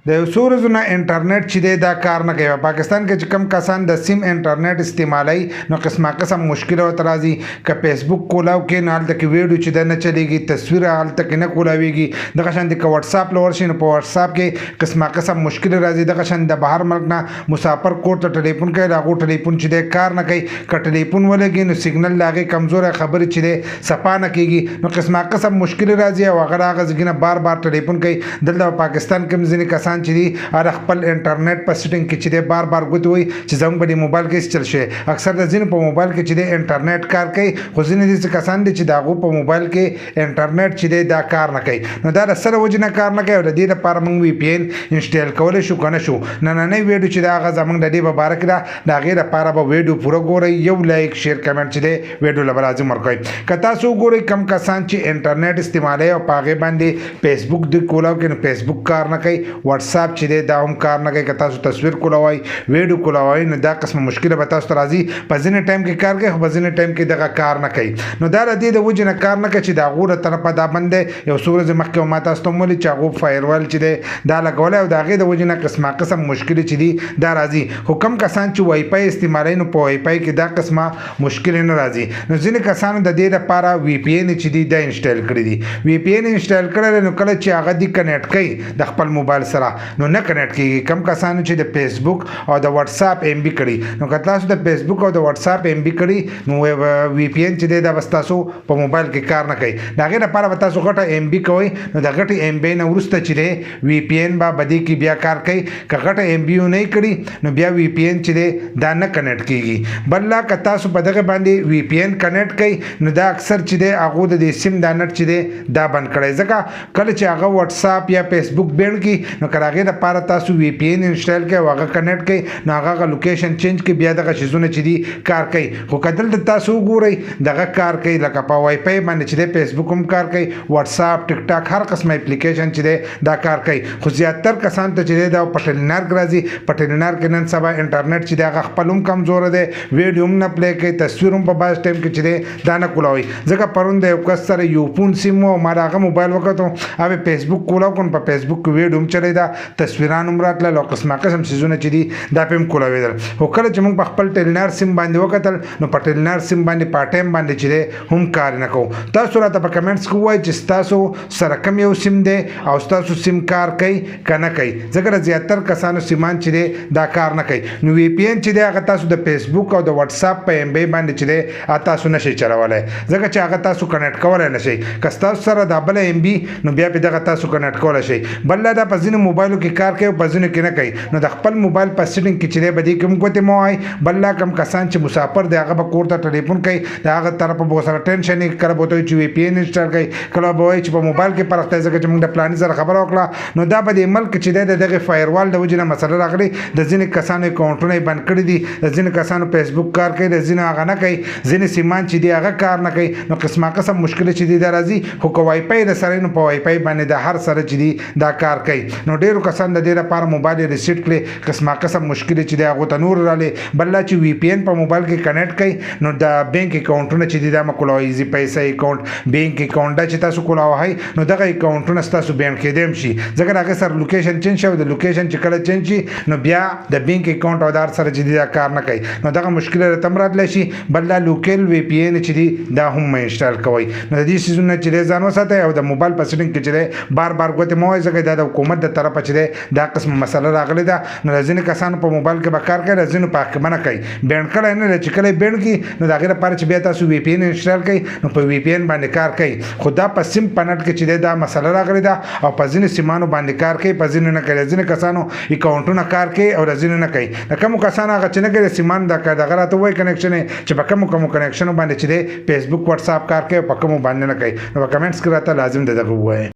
د یو څو ورځو نه انټرنیټ چې دی دا کار نه کوي. پاکستان کې چې کم کسان د سیم انټرنیټ استعمالوي نو قسمه قسم مشکل ورته راځي. که فیسبوک کولاو کې نو هلته کې ویډیو چې دی نه چلیږي، تصویر هلته کې نه کولاویږي. دغه شان که واتساپ له ورشي نو په واتساپ کې قسمه قسم مشکل راځي. دغه شان د بهر ملک نه مسافر کور ته ټلیفون کوي، د هغو ټلیفون چې دی کار نه کوي. که ټلیفون ولګي نو سیګنل د هغې کمزوری خبرې چې دی صفا نه کېږي، نو قسمه قسم مشکل راځي او هغه هغه ځای نه بار بار ټلیفون کوي. دلته په پاکستان کې ځینې کسان چې دي هر خپل انټرنیټ په سیټینګ کې چې دی بار بار ګوتې وایي چې زموږ په دې موبایل کې چل شي. اکثر د ځینو په موبایل کې چې دی انټرنیټ کار کوي، خو ځینې داسې کسان دي چې د هغو په موبایل کې انټرنیټ چې دی دا کار نه کوي. نو دا د سره وجې نه کار نه کوي او د دې لپاره موږ وي پی این انسټال کولی شو که نه شو. نننۍ ویډیو چې دا هغه زموږ د دې په باره کې ده، د هغې لپاره به ویډیو پوره ګورئ، یو لایک شیر کمنټ چې دی ویډیو له به لازم ورکوئ. که تاسو وګورئ کم کسان چې انټرنیټ استعمالوي او په هغې باندې فیسبوک دوی کولاو کوي نو فیسبوک کار نه کوي، واتساپ چې دی دا هم کار نه کوي. که تاسو تصویر کولاوئ، ویډیو کولاوئ نو دا قسمه مشکله به تاسو ته راځي. په ځینې ټایم کې کار کوي خو په ځینې ټایم کې دغه کار نه کوي. نو دا د دې د وجې نه کار نه کوي چې د هغو له طرفه دا بند دی. یو څو ورځې مخکې ما تاسو ته هم ویلي چې هغو فایروال چې دی دا لګولی او د هغې د وجې نه قسمه قسم مشکلې چې دي دا راځي. خو کم کسان چې وای فای استعمالوي نو په وای فای کې دا قسمه مشکلې نه راځي. نو ځینې کسانو د دې لپاره وي پی این چې دي دا انسټال کړي دي. وي پی این انسټال کړی نو کله چې هغه دي کنیکټ کوي د خپل موبایل سره نو نه کنیکټ کېږي. کم کسانو چې د فیسبوک او د واتساپ ایم بي کړي نو که تاسو د فیسبوک او د واتساپ ایم بي کړي نو وي پی این چې دی دا بس تاسو په موبایل کې کار نه کوي. د هغې لپاره به تاسو غټه ایم بي کوئ نو د غټې ایم بي نه وروسته چې دی وي پی این به دې کې بیا کار کوي. که غټه ایم بي نه کړي نو بیا وي پی این چې دی دا نه کنیکټ کېږي. بل لا که تاسو په دغه باندې وي پی این کنیکټ کوئ نو دا اکثر چې دی هغو د دې سیم دا نټ چې دی دا بند کړی. ځکه کله چې هغه واتساپ یا فیسبوک بند کړي نو که د هغې لپاره تاسو وي پی این انسټال کوئ او هغه کنیکټ کوئ نو هغه لوکیشن چینج کوي، بیا دغه شیزونه چې دي کار کوي. خو که دلته تاسو وګورئ دغه کار کوي، لکه په وای فای باندې چې دی فیسبوک هم کار کوي، واتساپ، ټیک ټاک، هر قسمه اپلیکیشن چې دی دا کار کوي. خو زیاتر کسان ته چې دی دا په ټیلینارک راځي. په ټیلینارک کې نن سبا انټرنیټ چې دی هغه خپل هم کمزوره دی، ویډیو هم نه پلی کوي، تصویر هم په بعض ټایم کې چې دی دا نه کولاوي. ځکه پرون د یو کس سره یو فون سیم و، ما د هغه موبایل وکتو، هغه فیسبوک کولاو کړ، په فیسبوک کې ویډیو هم چلیده، تصویران هم راتلل او قسمه قسم څیزونه چې دي دا پې هم کولاوېدل. خو کله چې موږ په خپل ټیلینار سیم باندې وکتل نو په ټیلینار سیم باندې په ټایم باندې چې دی هم کار نه کوو. تاسو راته په کمنټس کې ووایئ چې ستاسو سره کوم یو سیم دی او ستاسو سیم کار کوي که نه کوي. ځکه زیاتر کسانو سیمان چې دی دا کار نه کوي. نو وی پی این چې دی هغه تاسو د فیسبوک او د واتساپ په ایم بی باندې چې دی تاسو نشئ چلولی، ځکه چې هغه تاسو کنیکټ کولی نه شئ. که ستاسو سره دا بله ایم بي نو بیا پې دغه تاسو کنیکټ کولی شئ. بل دا په ځینو موبایلو کې کار کوي او په ځینو کې نه کوي. نو د خپل موبایل په سیټینګ کې چې دی به دې کې هم ګوتې مه وهئ. بل کم کسان چې مسافر دی هغه به کور ته ټلیفون کوي، د هغه طرفه به ورسره ټینشن وي. کله به ورته وایي چې وي پی این انسټال کوي، کله به وایي چې په موبایل کې فرق دی ځکه چې موږ د پلاني سره خبره وکړه. نو دا به د ملک چې دی د دغې فایروال د وجې نه مسله راغلې. د ځینې کسانو اکاونټونه یې بند کړي دي، د ځینې کسانو فیسبوک کار کوي، د ځینې هغه نه کوي، ځینې سیمان چې دي هغه کار نه کوي. نو قسمه قسم مشکلې چې دي دا راځي. خو که وای فای د سره نو په وای فای باندې د هر سره چې دي دا کار کوي. نو ډېرو کسان د دې لپاره موبایل یې ریسیټ کړي، قسمه قسم مشکلې چې دي هغو ته نور رالې. بل چې وي پی این په موبایل کې کنیکټ کوي نو د بینک اکاونټونه چې دي دا مه کولاوئ. ایزي پیسه اکاونټ، بینک اکاونټ دا چې تاسو کولاوهئ نو دغه اکاونټونه ستاسو بینډ کېدی هم شي. ځکه د هغې سره لوکیشن چینج شي او د لوکیشن چې کله چینج شي نو بیا د بینک اکاونټ او د هر سره چې دي دا کار نه کوي. نو دغه مشکله راته هم راتلی شي. بل دا لوکل وي پی این چې دي دا هم مه انسټال کوئ. نو د دې څیزونه چې دی ځان وساتئ او د موبایل په سیټینګ کې چې دی بار بار ګوتې مه وهئ، ځکه دا د حکومت د طرفه چې دی دا قسمه مسله راغلې ده. نو د ځینې کسانو په موبایل کې به کار کوي، د ځینو په حق کې به نه کوي. بینډ کړی نه دی چې کله یې بینډ کړي نو د هغې لپاره چې بیا تاسو وي پی این انسټال کوئ نو په وي پی این باندې کار کوي. خو دا په سیم په نټ کې چې دی دا مسله راغلې ده او په ځینې سیمانو باندې کار کوي، په ځینو نه کوي. د ځینې کسانو اکاونټونه کار کوي او د ځینو نه کوي. د کومو کسانو هغه چې نه کوي د سیمان دغه راته وایي کنیکشن چې په کومو کنیکشنو باندې چې دی فیسبوک واتساپ کار کوي او په کومو باندې نه کوي. نو په کمنټس کې راته لازم دغه ووایئ.